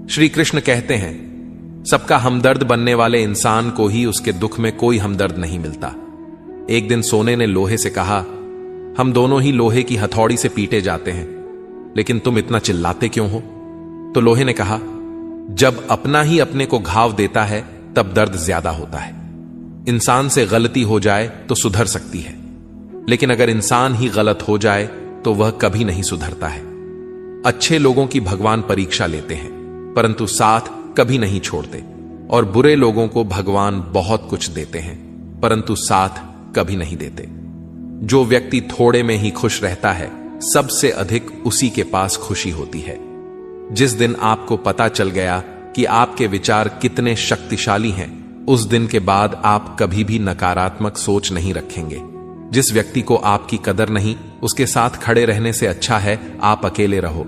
श्री कृष्ण कहते हैं, सबका हमदर्द बनने वाले इंसान को ही उसके दुख में कोई हमदर्द नहीं मिलता। एक दिन सोने ने लोहे से कहा, हम दोनों ही लोहे की हथौड़ी से पीटे जाते हैं, लेकिन तुम इतना चिल्लाते क्यों हो? तो लोहे ने कहा, जब अपना ही अपने को घाव देता है तब दर्द ज्यादा होता है। इंसान से गलती हो जाए तो सुधर सकती है, लेकिन अगर इंसान ही गलत हो जाए तो वह कभी नहीं सुधरता है। अच्छे लोगों की भगवान परीक्षा लेते हैं, परंतु साथ कभी नहीं छोड़ते, और बुरे लोगों को भगवान बहुत कुछ देते हैं, परंतु साथ कभी नहीं देते। जो व्यक्ति थोड़े में ही खुश रहता है, सबसे अधिक उसी के पास खुशी होती है। जिस दिन आपको पता चल गया कि आपके विचार कितने शक्तिशाली हैं, उस दिन के बाद आप कभी भी नकारात्मक सोच नहीं रखेंगे। जिस व्यक्ति को आपकी कदर नहीं, उसके साथ खड़े रहने से अच्छा है आप अकेले रहो।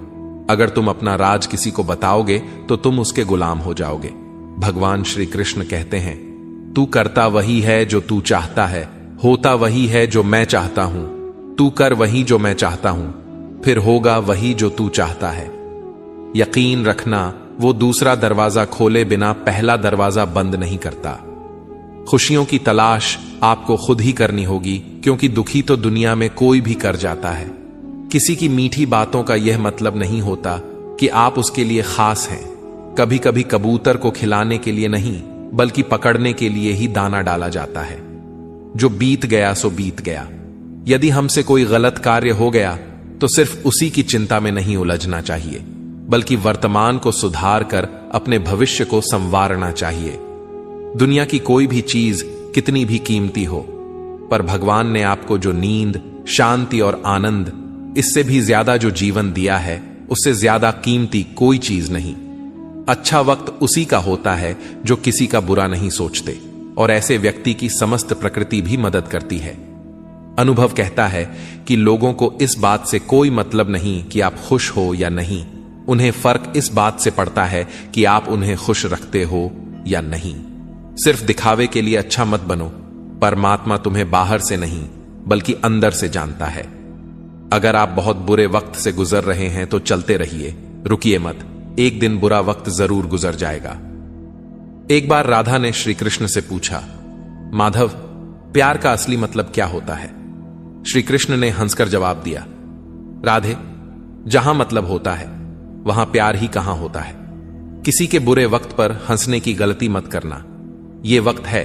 अगर तुम अपना राज किसी को बताओगे तो तुम उसके गुलाम हो जाओगे। भगवान श्री कृष्ण कहते हैं, तू करता वही है जो तू चाहता है, होता वही है जो मैं चाहता हूं। तू कर वही जो मैं चाहता हूं, फिर होगा वही जो तू चाहता है। यकीन रखना, वो दूसरा दरवाजा खोले बिना पहला दरवाजा बंद नहीं करता। खुशियों की तलाश आपको खुद ही करनी होगी, क्योंकि दुखी तो दुनिया में कोई भी कर जाता है। किसी की मीठी बातों का यह मतलब नहीं होता कि आप उसके लिए खास हैं। कभी कभी कबूतर को खिलाने के लिए नहीं, बल्कि पकड़ने के लिए ही दाना डाला जाता है। जो बीत गया सो बीत गया। यदि हमसे कोई गलत कार्य हो गया तो सिर्फ उसी की चिंता में नहीं उलझना चाहिए, बल्कि वर्तमान को सुधार कर अपने भविष्य को संवारना चाहिए। दुनिया की कोई भी चीज कितनी भी कीमती हो, पर भगवान ने आपको जो नींद, शांति और आनंद, इससे भी ज्यादा जो जीवन दिया है, उससे ज्यादा कीमती कोई चीज नहीं। अच्छा वक्त उसी का होता है जो किसी का बुरा नहीं सोचते, और ऐसे व्यक्ति की समस्त प्रकृति भी मदद करती है। अनुभव कहता है कि लोगों को इस बात से कोई मतलब नहीं कि आप खुश हो या नहीं। उन्हें फर्क इस बात से पड़ता है कि आप उन्हें खुश रखते हो या नहीं। सिर्फ दिखावे के लिए अच्छा मत बनो। परमात्मा तुम्हें बाहर से नहीं, बल्कि अंदर से जानता है। अगर आप बहुत बुरे वक्त से गुजर रहे हैं तो चलते रहिए, रुकिए मत। एक दिन बुरा वक्त जरूर गुजर जाएगा। एक बार राधा ने श्री कृष्ण से पूछा, माधव, प्यार का असली मतलब क्या होता है? श्री कृष्ण ने हंसकर जवाब दिया, राधे, जहां मतलब होता है वहां प्यार ही कहां होता है। किसी के बुरे वक्त पर हंसने की गलती मत करना। यह वक्त है,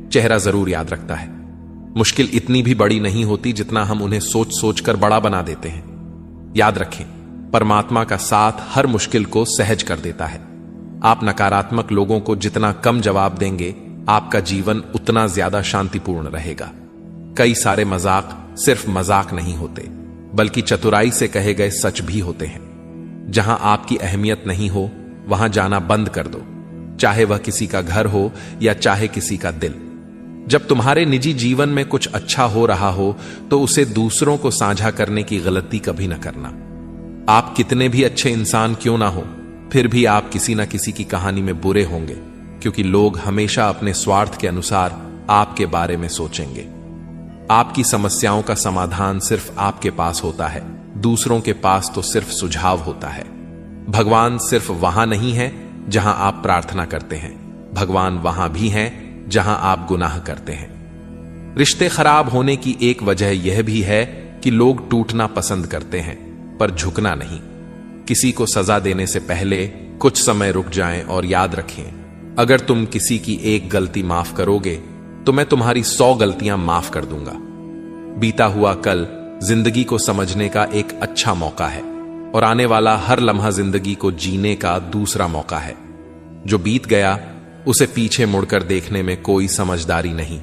चेहरा जरूर याद रखता है। मुश्किल इतनी भी बड़ी नहीं होती जितना हम उन्हें सोच सोच कर बड़ा बना देते हैं। याद रखें, परमात्मा का साथ हर मुश्किल को सहज कर देता है। आप नकारात्मक लोगों को जितना कम जवाब देंगे, आपका जीवन उतना ज्यादा शांतिपूर्ण रहेगा। कई सारे मजाक सिर्फ मजाक नहीं होते, बल्कि चतुराई से कहे गए सच भी होते हैं। जहां आपकी अहमियत नहीं हो, वहां जाना बंद कर दो, चाहे वह किसी का घर हो या चाहे किसी का दिल। जब तुम्हारे निजी जीवन में कुछ अच्छा हो रहा हो तो उसे दूसरों को साझा करने की गलती कभी न करना। आप कितने भी अच्छे इंसान क्यों ना हो, फिर भी आप किसी न किसी की कहानी में बुरे होंगे, क्योंकि लोग हमेशा अपने स्वार्थ के अनुसार आपके बारे में सोचेंगे। आपकी समस्याओं का समाधान सिर्फ आपके पास होता है, दूसरों के पास तो सिर्फ सुझाव होता है। भगवान सिर्फ वहां नहीं है जहां आप प्रार्थना करते हैं, भगवान वहां भी हैं जहां आप गुनाह करते हैं। रिश्ते खराब होने की एक वजह यह भी है कि लोग टूटना पसंद करते हैं, पर झुकना नहीं। किसी को सजा देने से पहले कुछ समय रुक जाएं और याद रखें, अगर तुम किसी की एक गलती माफ करोगे तो मैं तुम्हारी 100 गलतियां माफ कर दूंगा। बीता हुआ कल जिंदगी को समझने का एक अच्छा मौका है, और आने वाला हर लम्हा जिंदगी को जीने का दूसरा मौका है। जो बीत गया उसे पीछे मुड़कर देखने में कोई समझदारी नहीं।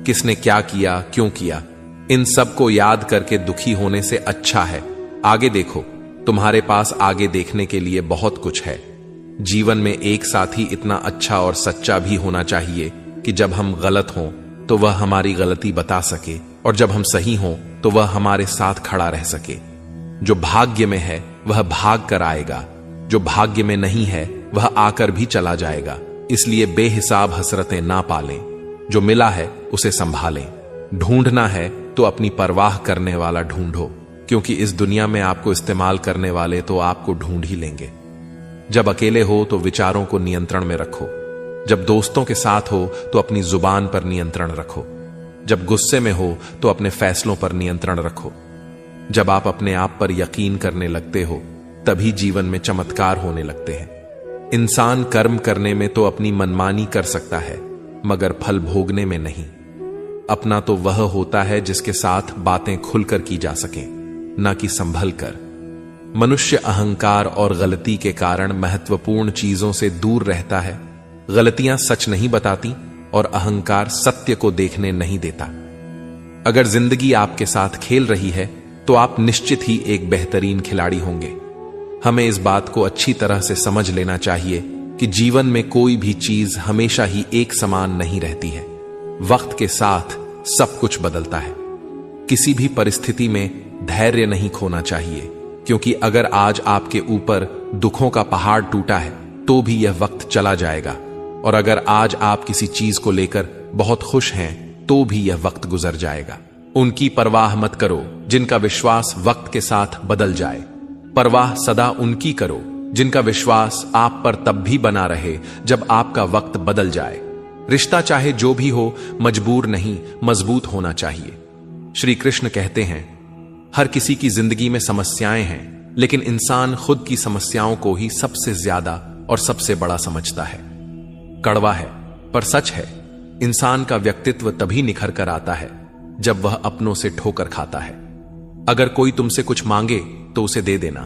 किसने क्या किया, क्यों किया, इन सब को याद करके दुखी होने से अच्छा है आगे देखो। तुम्हारे पास आगे देखने के लिए बहुत कुछ है। जीवन में एक साथी इतना अच्छा और सच्चा भी होना चाहिए कि जब हम गलत हों तो वह हमारी गलती बता सके, और जब हम सही हों तो वह हमारे साथ खड़ा रह सके। जो भाग्य में है वह भाग कर आएगा, जो भाग्य में नहीं है वह आकर भी चला जाएगा। इसलिए बेहिसाब हसरतें ना पालें। जो मिला है उसे संभालें। ढूंढना है तो अपनी परवाह करने वाला ढूंढो, क्योंकि इस दुनिया में आपको इस्तेमाल करने वाले तो आपको ढूंढ ही लेंगे। जब अकेले हो तो विचारों को नियंत्रण में रखो। जब दोस्तों के साथ हो तो अपनी जुबान पर नियंत्रण रखो। जब गुस्से में हो तो अपने फैसलों पर नियंत्रण रखो। जब आप अपने आप पर यकीन करने लगते हो तभी जीवन में चमत्कार होने लगते हैं। इंसान कर्म करने में तो अपनी मनमानी कर सकता है, मगर फल भोगने में नहीं। अपना तो वह होता है जिसके साथ बातें खुलकर की जा सकें, ना कि संभल कर। मनुष्य अहंकार और गलती के कारण महत्वपूर्ण चीजों से दूर रहता है। गलतियां सच नहीं बताती और अहंकार सत्य को देखने नहीं देता। अगर जिंदगी आपके साथ खेल रही है तो आप निश्चित ही एक बेहतरीन खिलाड़ी होंगे। हमें इस बात को अच्छी तरह से समझ लेना चाहिए कि जीवन में कोई भी चीज हमेशा ही एक समान नहीं रहती है। वक्त के साथ सब कुछ बदलता है। किसी भी परिस्थिति में धैर्य नहीं खोना चाहिए, क्योंकि अगर आज आपके ऊपर दुखों का पहाड़ टूटा है तो भी यह वक्त चला जाएगा, और अगर आज आप किसी चीज को लेकर बहुत खुश हैं तो भी यह वक्त गुजर जाएगा। उनकी परवाह मत करो जिनका विश्वास वक्त के साथ बदल जाए। परवाह सदा उनकी करो जिनका विश्वास आप पर तब भी बना रहे जब आपका वक्त बदल जाए। रिश्ता चाहे जो भी हो, मजबूर नहीं, मजबूत होना चाहिए। श्री कृष्ण कहते हैं, हर किसी की जिंदगी में समस्याएं हैं, लेकिन इंसान खुद की समस्याओं को ही सबसे ज्यादा और सबसे बड़ा समझता है। कड़वा है पर सच है, इंसान का व्यक्तित्व तभी निखर कर आता है जब वह अपनों से ठोकर खाता है। अगर कोई तुमसे कुछ मांगे तो उसे दे देना,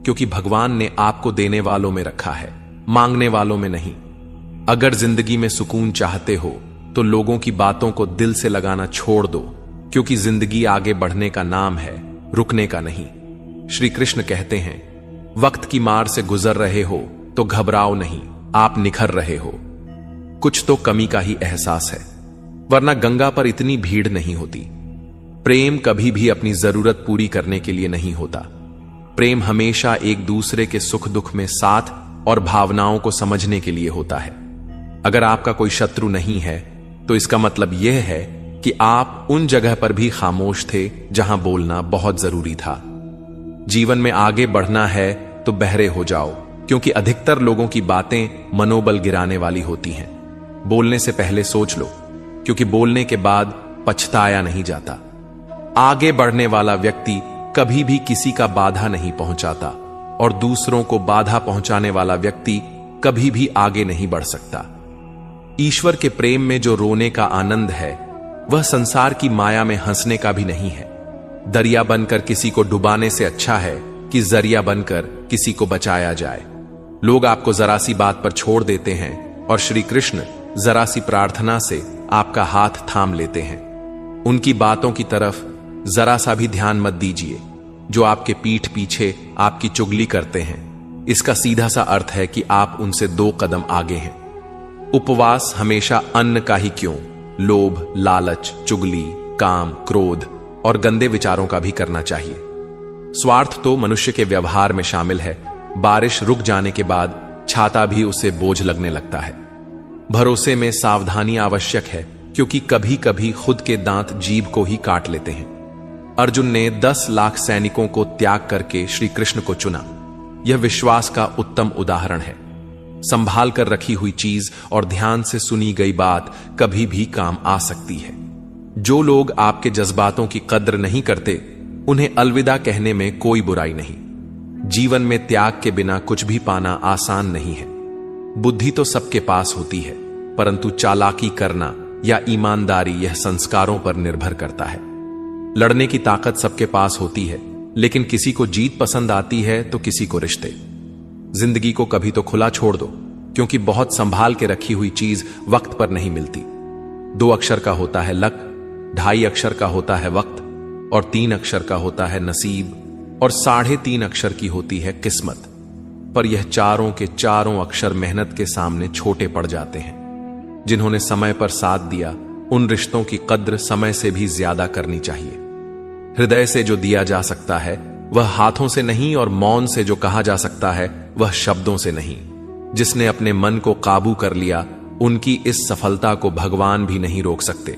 क्योंकि भगवान ने आपको देने वालों में रखा है, मांगने वालों में नहीं। अगर जिंदगी में सुकून चाहते हो तो लोगों की बातों को दिल से लगाना छोड़ दो, क्योंकि जिंदगी आगे बढ़ने का नाम है, रुकने का नहीं। श्री कृष्ण कहते हैं, वक्त की मार से गुजर रहे हो तो घबराओ नहीं, आप निखर रहे हो। कुछ तो कमी का ही एहसास है, वरना गंगा पर इतनी भीड़ नहीं होती। प्रेम कभी भी अपनी जरूरत पूरी करने के लिए नहीं होता। प्रेम हमेशा एक दूसरे के सुख दुख में साथ और भावनाओं को समझने के लिए होता है। अगर आपका कोई शत्रु नहीं है तो इसका मतलब यह है कि आप उन जगह पर भी खामोश थे जहां बोलना बहुत जरूरी था। जीवन में आगे बढ़ना है तो बहरे हो जाओ, क्योंकि अधिकतर लोगों की बातें मनोबल गिराने वाली होती हैं। बोलने से पहले सोच लो, क्योंकि बोलने के बाद पछताया नहीं जाता। आगे बढ़ने वाला व्यक्ति कभी भी किसी का बाधा नहीं पहुंचाता, और दूसरों को बाधा पहुंचाने वाला व्यक्ति कभी भी आगे नहीं बढ़ सकता। ईश्वर के प्रेम में जो रोने का आनंद है वह संसार की माया में हंसने का भी नहीं है। दरिया बनकर किसी को डुबाने से अच्छा है कि जरिया बनकर किसी को बचाया जाए। लोग आपको जरा सी बात पर छोड़ देते हैं और श्री कृष्ण जरा सी प्रार्थना से आपका हाथ थाम लेते हैं। उनकी बातों की तरफ जरा सा भी ध्यान मत दीजिए जो आपके पीठ पीछे आपकी चुगली करते हैं। इसका सीधा सा अर्थ है कि आप उनसे 2 कदम आगे हैं। उपवास हमेशा अन्न का ही क्यों, लोभ, लालच, चुगली, काम, क्रोध और गंदे विचारों का भी करना चाहिए। स्वार्थ तो मनुष्य के व्यवहार में शामिल है। बारिश रुक जाने के बाद छाता भी उसे बोझ लगने लगता है। भरोसे में सावधानी आवश्यक है, क्योंकि कभी कभी खुद के दांत जीभ को ही काट लेते हैं। अर्जुन ने 10 लाख सैनिकों को त्याग करके श्री कृष्ण को चुना। यह विश्वास का उत्तम उदाहरण है। संभाल कर रखी हुई चीज और ध्यान से सुनी गई बात कभी भी काम आ सकती है। जो लोग आपके जज्बातों की कद्र नहीं करते, उन्हें अलविदा कहने में कोई बुराई नहीं। जीवन में त्याग के बिना कुछ भी पाना आसान नहीं है। बुद्धि तो सबके पास होती है, परंतु चालाकी करना या ईमानदारी यह संस्कारों पर निर्भर करता है। लड़ने की ताकत सबके पास होती है, लेकिन किसी को जीत पसंद आती है तो किसी को रिश्ते। जिंदगी को कभी तो खुला छोड़ दो, क्योंकि बहुत संभाल के रखी हुई चीज वक्त पर नहीं मिलती। 2 अक्षर का होता है लक, 2.5 अक्षर का होता है वक्त, और 3 अक्षर का होता है नसीब, और 3.5 अक्षर की होती है किस्मत। पर यह चारों के चारों अक्षर मेहनत के सामने छोटे पड़ जाते हैं। जिन्होंने समय पर साथ दिया, उन रिश्तों की कद्र समय से भी ज्यादा करनी चाहिए। हृदय से जो दिया जा सकता है वह हाथों से नहीं, और मौन से जो कहा जा सकता है वह शब्दों से नहीं। जिसने अपने मन को काबू कर लिया, उनकी इस सफलता को भगवान भी नहीं रोक सकते।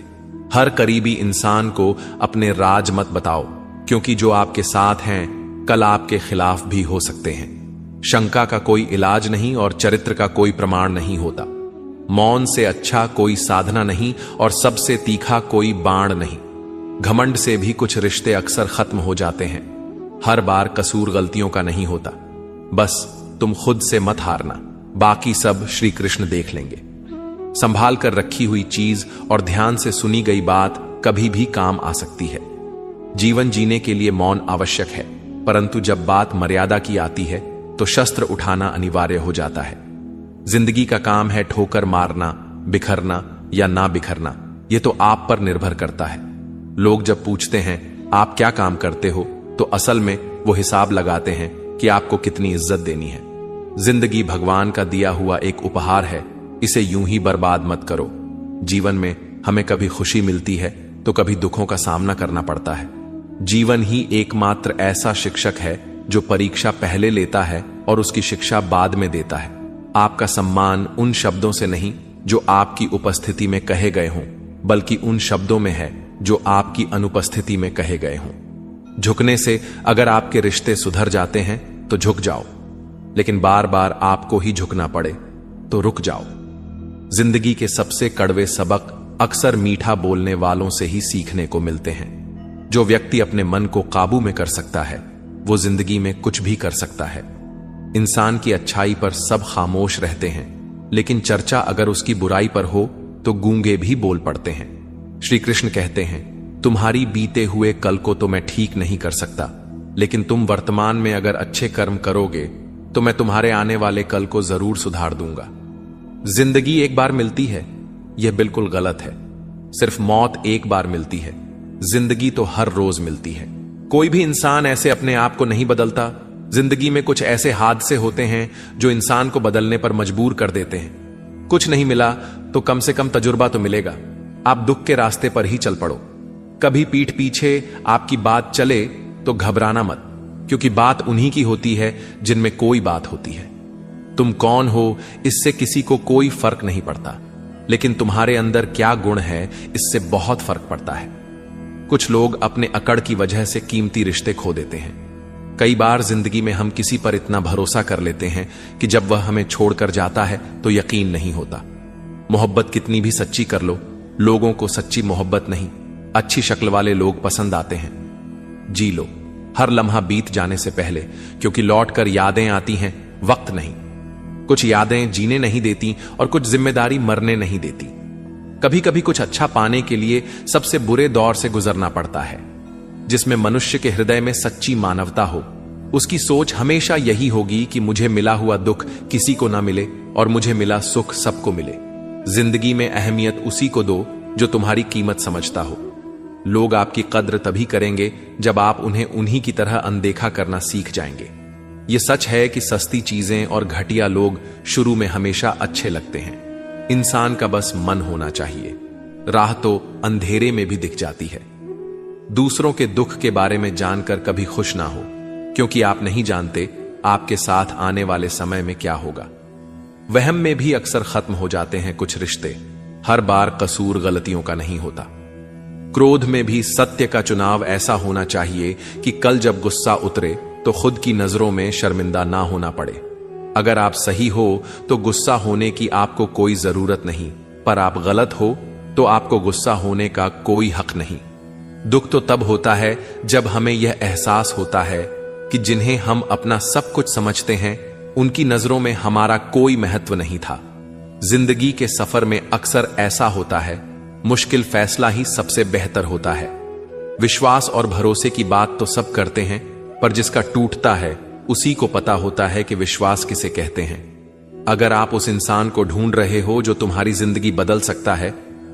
हर करीबी इंसान को अपने राज मत बताओ, क्योंकि जो आपके साथ हैं कल आपके खिलाफ भी हो सकते हैं। शंका का कोई इलाज नहीं और चरित्र का कोई प्रमाण नहीं होता। मौन से अच्छा कोई साधना नहीं और सबसे तीखा कोई बाण नहीं। घमंड से भी कुछ रिश्ते अक्सर खत्म हो जाते हैं। हर बार कसूर गलतियों का नहीं होता। बस तुम खुद से मत हारना, बाकी सब श्री कृष्ण देख लेंगे। संभाल कर रखी हुई चीज और ध्यान से सुनी गई बात कभी भी काम आ सकती है। जीवन जीने के लिए मौन आवश्यक है, परंतु जब बात मर्यादा की आती है तो शस्त्र उठाना अनिवार्य हो जाता है। जिंदगी का काम है ठोकर मारना, बिखरना या ना बिखरना, यह तो आप पर निर्भर करता है। लोग जब पूछते हैं आप क्या काम करते हो, तो असल में वो हिसाब लगाते हैं कि आपको कितनी इज्जत देनी है। जिंदगी भगवान का दिया हुआ एक उपहार है, इसे यूं ही बर्बाद मत करो। जीवन में हमें कभी खुशी मिलती है तो कभी दुखों का सामना करना पड़ता है। जीवन ही एकमात्र ऐसा शिक्षक है जो परीक्षा पहले लेता है और उसकी शिक्षा बाद में देता है। आपका सम्मान उन शब्दों से नहीं जो आपकी उपस्थिति में कहे गए हों, बल्कि उन शब्दों में है जो आपकी अनुपस्थिति में कहे गए हों। झुकने से अगर आपके रिश्ते सुधर जाते हैं तो झुक जाओ, लेकिन बार बार आपको ही झुकना पड़े तो रुक जाओ। जिंदगी के सबसे कड़वे सबक अक्सर मीठा बोलने वालों से ही सीखने को मिलते हैं। जो व्यक्ति अपने मन को काबू में कर सकता है वो जिंदगी में कुछ भी कर सकता है। इंसान की अच्छाई पर सब खामोश रहते हैं, लेकिन चर्चा अगर उसकी बुराई पर हो तो गूंगे भी बोल पड़ते हैं। श्री कृष्ण कहते हैं, तुम्हारी बीते हुए कल को तो मैं ठीक नहीं कर सकता, लेकिन तुम वर्तमान में अगर अच्छे कर्म करोगे तो मैं तुम्हारे आने वाले कल को जरूर सुधार दूंगा। जिंदगी एक बार मिलती है, यह बिल्कुल गलत है। सिर्फ मौत एक बार मिलती है, जिंदगी तो हर रोज मिलती है। कोई भी इंसान ऐसे अपने आप को नहीं बदलता। जिंदगी में कुछ ऐसे हादसे होते हैं जो इंसान को बदलने पर मजबूर कर देते हैं। कुछ नहीं मिला तो कम से कम तजुर्बा तो मिलेगा। आप दुख के रास्ते पर ही चल पड़ो। कभी पीठ पीछे आपकी बात चले तो घबराना मत, क्योंकि बात उन्हीं की होती है जिनमें कोई बात होती है। तुम कौन हो इससे किसी को कोई फर्क नहीं पड़ता, लेकिन तुम्हारे अंदर क्या गुण है इससे बहुत फर्क पड़ता है। कुछ लोग अपने अकड़ की वजह से कीमती रिश्ते खो देते हैं। कई बार जिंदगी में हम किसी पर इतना भरोसा कर लेते हैं कि जब वह हमें छोड़कर जाता है तो यकीन नहीं होता। मोहब्बत कितनी भी सच्ची कर लो, लोगों को सच्ची मोहब्बत नहीं, अच्छी शक्ल वाले लोग पसंद आते हैं। जी लो हर लम्हा बीत जाने से पहले, क्योंकि लौट कर यादें आती हैं, वक्त नहीं। कुछ यादें जीने नहीं देती और कुछ जिम्मेदारी मरने नहीं देती। कभी कभी कुछ अच्छा पाने के लिए सबसे बुरे दौर से गुजरना पड़ता है। जिसमें मनुष्य के हृदय में सच्ची मानवता हो, उसकी सोच हमेशा यही होगी कि मुझे मिला हुआ दुख किसी को ना मिले और मुझे मिला सुख सबको मिले। जिंदगी में अहमियत उसी को दो जो तुम्हारी कीमत समझता हो। लोग आपकी कद्र तभी करेंगे जब आप उन्हें उन्हीं की तरह अनदेखा करना सीख जाएंगे। यह सच है कि सस्ती चीजें और घटिया लोग शुरू में हमेशा अच्छे लगते हैं। इंसान का बस मन होना चाहिए। राह तो अंधेरे में भी दिख जाती है। दूसरों के दुख के बारे में जानकर कभी खुश ना हो, क्योंकि आप नहीं जानते आपके साथ आने वाले समय में क्या होगा। वहम में भी अक्सर खत्म हो जाते हैं कुछ रिश्ते। हर बार कसूर गलतियों का नहीं होता। क्रोध में भी सत्य का चुनाव ऐसा होना चाहिए कि कल जब गुस्सा उतरे तो खुद की नजरों में शर्मिंदा ना होना पड़े। अगर आप सही हो तो गुस्सा होने की आपको कोई जरूरत नहीं, पर आप गलत हो तो आपको गुस्सा होने का कोई हक नहीं। दुख तो तब होता है जब हमें यह एहसास होता है कि जिन्हें हम अपना सब कुछ समझते हैं उनकी नजरों में हमारा कोई महत्व नहीं था। जिंदगी के सफर में अक्सर ऐसा होता है, मुश्किल फैसला ही सबसे बेहतर होता है। विश्वास और भरोसे की बात तो सब करते हैं, पर जिसका टूटता है उसी को पता होता है कि विश्वास किसे कहते हैं। अगर आप उस इंसान को ढूंढ रहे हो जो तुम्हारी जिंदगी बदल सकता है,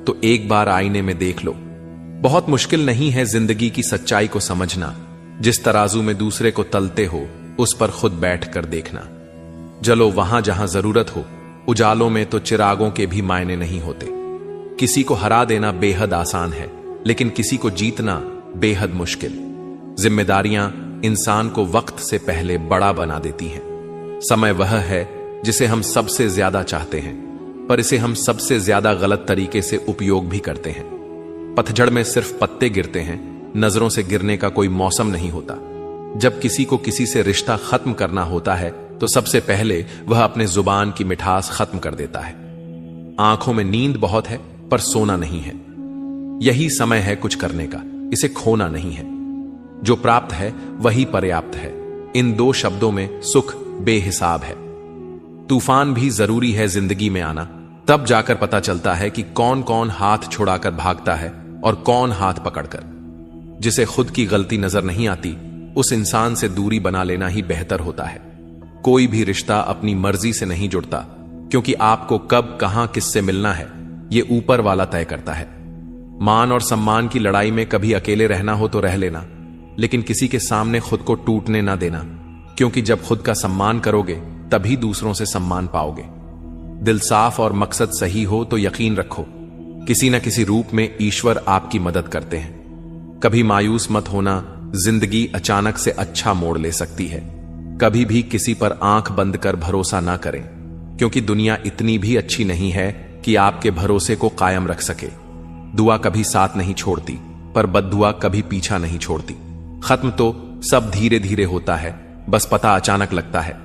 तो एक बार आईने में देख लो। बहुत मुश्किल नहीं है जिंदगी की सच्चाई को समझना। जिस तराजू में दूसरे को तलते हो उस पर खुद बैठ कर देखना। जलो वहां जहां जरूरत हो। उजालों में तो चिरागों के भी मायने नहीं होते। किसी को हरा देना बेहद आसान है, लेकिन किसी को जीतना बेहद मुश्किल। जिम्मेदारियां इंसान को वक्त से पहले बड़ा बना देती हैं। समय वह है जिसे हम सबसे ज्यादा चाहते हैं, पर इसे हम सबसे ज्यादा गलत तरीके से उपयोग भी करते हैं। पतझड़ में सिर्फ पत्ते गिरते हैं, नजरों से गिरने का कोई मौसम नहीं होता। जब किसी को किसी से रिश्ता खत्म करना होता है तो सबसे पहले वह अपने जुबान की मिठास खत्म कर देता है। आंखों में नींद बहुत है पर सोना नहीं है। यही समय है कुछ करने का, इसे खोना नहीं है। जो प्राप्त है वही पर्याप्त है। इन दो शब्दों में सुख बेहिसाब है। तूफान भी जरूरी है जिंदगी में आना, तब जाकर पता चलता है कि कौन कौन हाथ छुड़ाकर भागता है और कौन हाथ पकड़कर। जिसे खुद की गलती नजर नहीं आती, उस इंसान से दूरी बना लेना ही बेहतर होता है। कोई भी रिश्ता अपनी मर्जी से नहीं जुड़ता, क्योंकि आपको कब कहां किससे मिलना है यह ऊपर वाला तय करता है। मान और सम्मान की लड़ाई में कभी अकेले रहना हो तो रह लेना, लेकिन किसी के सामने खुद को टूटने ना देना, क्योंकि जब खुद का सम्मान करोगे तभी दूसरों से सम्मान पाओगे। दिल साफ और मकसद सही हो तो यकीन रखो, किसी न किसी रूप में ईश्वर आपकी मदद करते हैं। कभी मायूस मत होना, जिंदगी अचानक से अच्छा मोड़ ले सकती है। कभी भी किसी पर आंख बंद कर भरोसा ना करें, क्योंकि दुनिया इतनी भी अच्छी नहीं है कि आपके भरोसे को कायम रख सके। दुआ कभी साथ नहीं छोड़ती, पर बद्दुआ कभी पीछा नहीं छोड़ती। खत्म तो सब धीरे धीरे होता है, बस पता अचानक लगता है।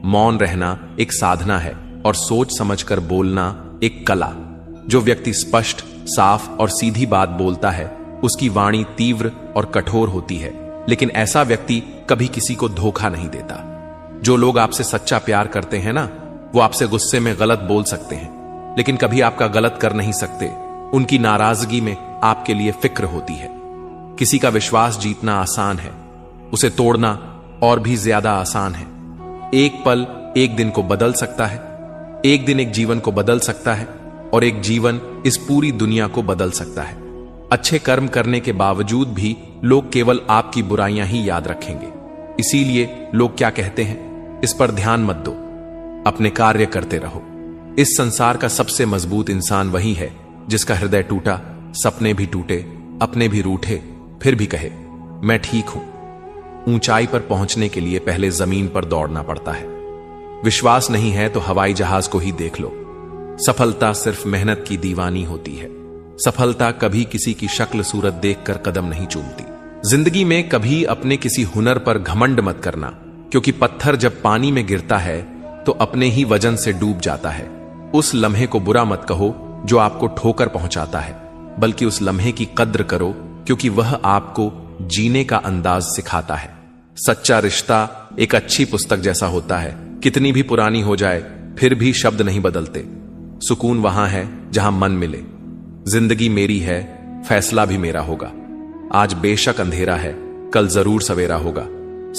मौन रहना एक साधना है और सोच समझकर बोलना एक कला। जो व्यक्ति स्पष्ट, साफ और सीधी बात बोलता है, उसकी वाणी तीव्र और कठोर होती है, लेकिन ऐसा व्यक्ति कभी किसी को धोखा नहीं देता। जो लोग आपसे सच्चा प्यार करते हैं ना, वो आपसे गुस्से में गलत बोल सकते हैं, लेकिन कभी आपका गलत कर नहीं सकते। उनकी नाराजगी में आपके लिए फिक्र होती है। किसी का विश्वास जीतना आसान है, उसे तोड़ना और भी ज्यादा आसान है। एक पल एक दिन को बदल सकता है, एक दिन एक जीवन को बदल सकता है, और एक जीवन इस पूरी दुनिया को बदल सकता है। अच्छे कर्म करने के बावजूद भी लोग केवल आपकी बुराइयां ही याद रखेंगे। इसीलिए लोग क्या कहते हैं, इस पर ध्यान मत दो, अपने कार्य करते रहो। इस संसार का सबसे मजबूत इंसान वही है जिसका हृदय टूटा, सपने भी टूटे, अपने भी रूठे, फिर भी कहे मैं ठीक हूं। ऊंचाई पर पहुंचने के लिए पहले जमीन पर दौड़ना पड़ता है। विश्वास नहीं है तो हवाई जहाज को ही देख लो। सफलता सिर्फ मेहनत की दीवानी होती है। सफलता कभी किसी की शक्ल सूरत देखकर कदम नहीं चूमती। जिंदगी में कभी अपने किसी हुनर पर घमंड मत करना, क्योंकि पत्थर जब पानी में गिरता है तो अपने ही वजन से डूब जाता है। उस लम्हे को बुरा मत कहो जो आपको ठोकर पहुंचाता है, बल्कि उस लम्हे की कद्र करो, क्योंकि वह आपको जीने का अंदाज सिखाता है। सच्चा रिश्ता एक अच्छी पुस्तक जैसा होता है, कितनी भी पुरानी हो जाए फिर भी शब्द नहीं बदलते। सुकून वहां है जहां मन मिले। जिंदगी मेरी है, फैसला भी मेरा होगा। आज बेशक अंधेरा है, कल जरूर सवेरा होगा।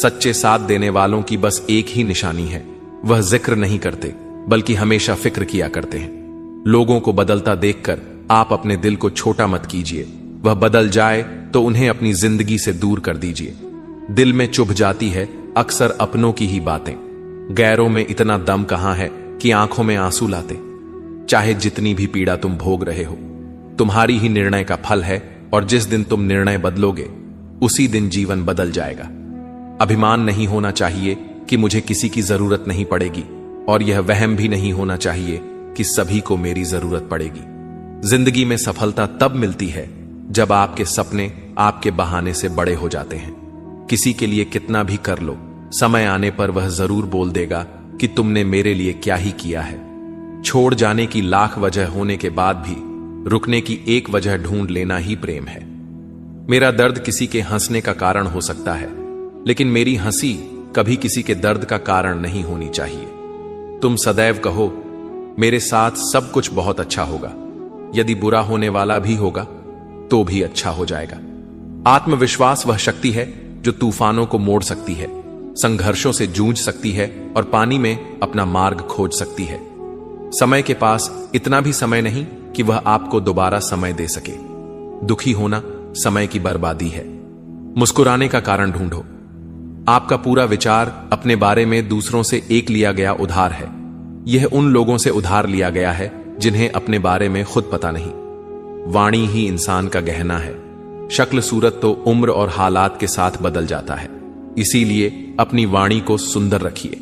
सच्चे साथ देने वालों की बस एक ही निशानी है, वह जिक्र नहीं करते बल्कि हमेशा फिक्र किया करते हैं। लोगों को बदलता देखकर आप अपने दिल को छोटा मत कीजिए। वह बदल जाए तो उन्हें अपनी जिंदगी से दूर कर दीजिए। दिल में चुभ जाती है अक्सर अपनों की ही बातें। गैरों में इतना दम कहां है कि आंखों में आंसू लाते। चाहे जितनी भी पीड़ा तुम भोग रहे हो, तुम्हारी ही निर्णय का फल है, और जिस दिन तुम निर्णय बदलोगे उसी दिन जीवन बदल जाएगा। अभिमान नहीं होना चाहिए कि मुझे किसी की जरूरत नहीं पड़ेगी, और यह वहम भी नहीं होना चाहिए कि सभी को मेरी जरूरत पड़ेगी। जिंदगी में सफलता तब मिलती है जब आपके सपने आपके बहाने से बड़े हो जाते हैं। किसी के लिए कितना भी कर लो, समय आने पर वह जरूर बोल देगा कि तुमने मेरे लिए क्या ही किया है। छोड़ जाने की लाख वजह होने के बाद भी रुकने की एक वजह ढूंढ लेना ही प्रेम है। मेरा दर्द किसी के हंसने का कारण हो सकता है, लेकिन मेरी हंसी कभी किसी के दर्द का कारण नहीं होनी चाहिए। तुम सदैव कहो मेरे साथ सब कुछ बहुत अच्छा होगा। यदि बुरा होने वाला भी होगा तो भी अच्छा हो जाएगा। आत्मविश्वास वह शक्ति है जो तूफानों को मोड़ सकती है, संघर्षों से जूझ सकती है और पानी में अपना मार्ग खोज सकती है। समय के पास इतना भी समय नहीं कि वह आपको दोबारा समय दे सके। दुखी होना समय की बर्बादी है। मुस्कुराने का कारण ढूंढो। आपका पूरा विचार अपने बारे में दूसरों से एक लिया गया उधार है। यह उन लोगों से उधार लिया गया है जिन्हें अपने बारे में खुद पता नहीं। वाणी ही इंसान का गहना है। शक्ल सूरत तो उम्र और हालात के साथ बदल जाता है, इसीलिए अपनी वाणी को सुंदर रखिए।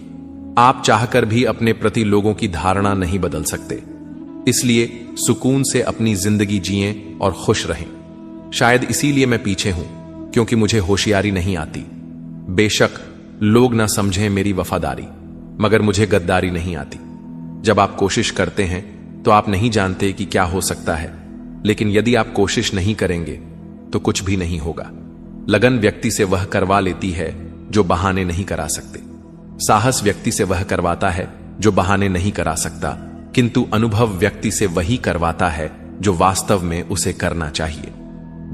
आप चाहकर भी अपने प्रति लोगों की धारणा नहीं बदल सकते, इसलिए सुकून से अपनी जिंदगी जिएं और खुश रहें। शायद इसीलिए मैं पीछे हूं, क्योंकि मुझे होशियारी नहीं आती। बेशक लोग ना समझें मेरी वफादारी, मगर मुझे गद्दारी नहीं आती। जब आप कोशिश करते हैं तो आप नहीं जानते कि क्या हो सकता है, लेकिन यदि आप कोशिश नहीं करेंगे तो कुछ भी नहीं होगा। लगन व्यक्ति से वह करवा लेती है जो बहाने नहीं करा सकते। साहस व्यक्ति से वह करवाता है जो बहाने नहीं करा सकता, किंतु अनुभव व्यक्ति से वही करवाता है जो वास्तव में उसे करना चाहिए।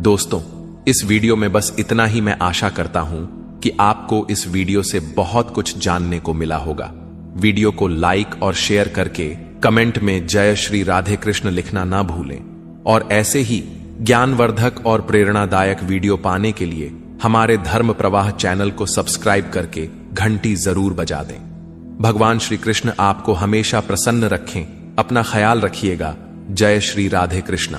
दोस्तों, इस वीडियो में बस इतना ही मैं आशा करता हूं कि आपको इस वीडियो से बहुत कुछ जानने को मिला होगा। वीडियो को लाइक और शेयर करके कमेंट में जय श्री राधे कृष्ण लिखना ना भूलें, और ऐसे ही ज्ञानवर्धक और प्रेरणादायक वीडियो पाने के लिए हमारे धर्म प्रवाह चैनल को सब्सक्राइब करके घंटी जरूर बजा दें। भगवान श्री कृष्ण आपको हमेशा प्रसन्न रखें। अपना ख्याल रखिएगा। जय श्री राधे कृष्ण।